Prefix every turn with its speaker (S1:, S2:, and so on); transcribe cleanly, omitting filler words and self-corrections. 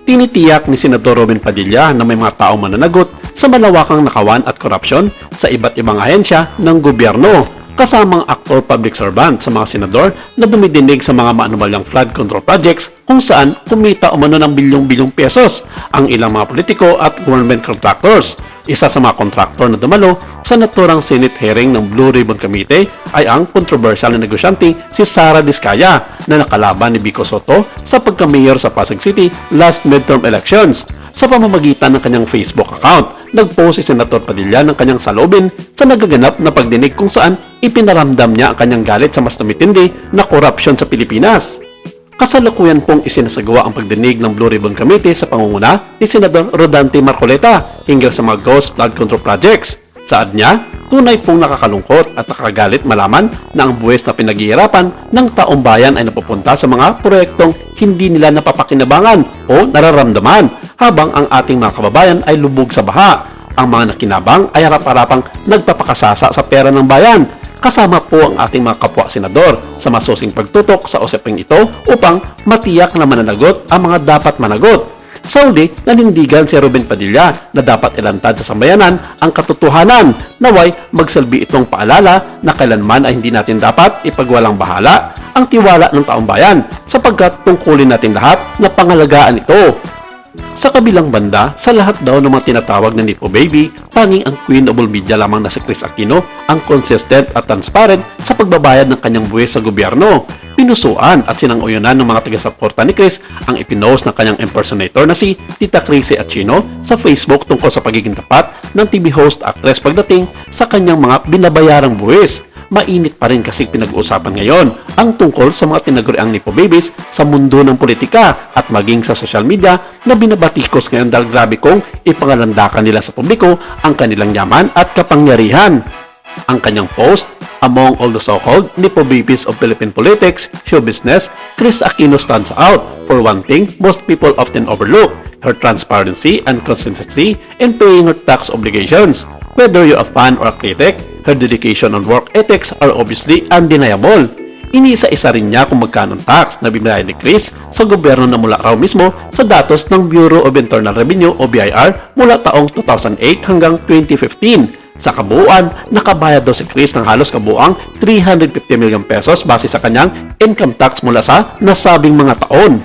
S1: Tinitiyak ni Senador Robin Padilla na may mga taong mananagot sa malawakang nakawan at korupsyon sa iba't ibang ahensya ng gobyerno, kasamang actor public servant sa mga senador na dumidinig sa mga maanumalyang flood control projects kung saan kumita umano ng bilyong-bilyong pesos ang ilang mga politiko at government contractors. Isa sa mga kontraktor na dumalo sa naturang Senate hearing ng Blue Ribbon Committee ay ang controversial na negosyante si Sara Diskaya na nakalaban ni Vico Soto sa pagka-mayor sa Pasig City last midterm elections. Sa pamamagitan ng kanyang Facebook account, nagpost si Senator Padilla ng kanyang salubin sa nagaganap na pagdinig kung saan ipinaramdam niya ang kanyang galit sa mas tumitindi na korupsyon sa Pilipinas. Kasalukuyan pong isinasagawa ang pagdinig ng Blue Ribbon Committee sa pangunguna ni Senador Rodante Marcoleta hinggil sa mga ghost flood control projects. Saad niya, tunay pong nakakalungkot at nakagalit malaman na ang buwis na pinaghihirapan ng taong bayan ay napupunta sa mga proyektong hindi nila napapakinabangan o nararamdaman habang ang ating mga kababayan ay lubog sa baha. Ang mga nakinabang ay harap-harapang nagpapakasasa sa pera ng bayan. Kasama po ang ating mga kapwa senador sa masusing pagtutok sa usaping ito upang matiyak na mananagot ang mga dapat managot. Sa uli, nanindigan si Robin Padilla na dapat ilantad sa sambayanan ang katotohanan, naway magsalbi itong paalala na kailanman ay hindi natin dapat ipagwalang bahala ang tiwala ng taong bayan sapagkat tungkulin natin lahat na pangalagaan ito. Sa kabilang banda, sa lahat daw ng mga tinatawag na Nepo Baby, tanging ang Queen of all Media lamang na si Chris Aquino ang consistent at transparent sa pagbabayad ng kanyang buwis sa gobyerno. Pinusuan at sinang-uyunan ng mga taga-suporta ni Chris ang ipinost ng kanyang impersonator na si Tita Crisy Aquino sa Facebook tungkol sa pagiging tapat ng TV host actress pagdating sa kanyang mga binabayarang buwis. Mainit pa rin kasi pinag-uusapan ngayon ang tungkol sa mga tinaguriang Nepo Babies sa mundo ng politika at maging sa social media na binabatikos ngayon dahil grabe kong ipangalandakan nila sa publiko ang kanilang yaman at kapangyarihan. Ang kanyang post, among all the so-called Nepo Babies of Philippine politics, show business, Chris Aquino stands out. For one thing, most people often overlook her transparency and consistency in paying her tax obligations. Whether you're a fan or a critic, her dedication on work ethics are obviously undeniable. Inisa-isa rin niya kung magkano ang tax na binayad ni Chris sa gobyerno na mula raw mismo sa datos ng Bureau of Internal Revenue o BIR mula taong 2008 hanggang 2015. Sa kabuuan, nakabayad daw si Chris ng halos kabuuang 350 million pesos base sa kanyang income tax mula sa nasabing mga taon.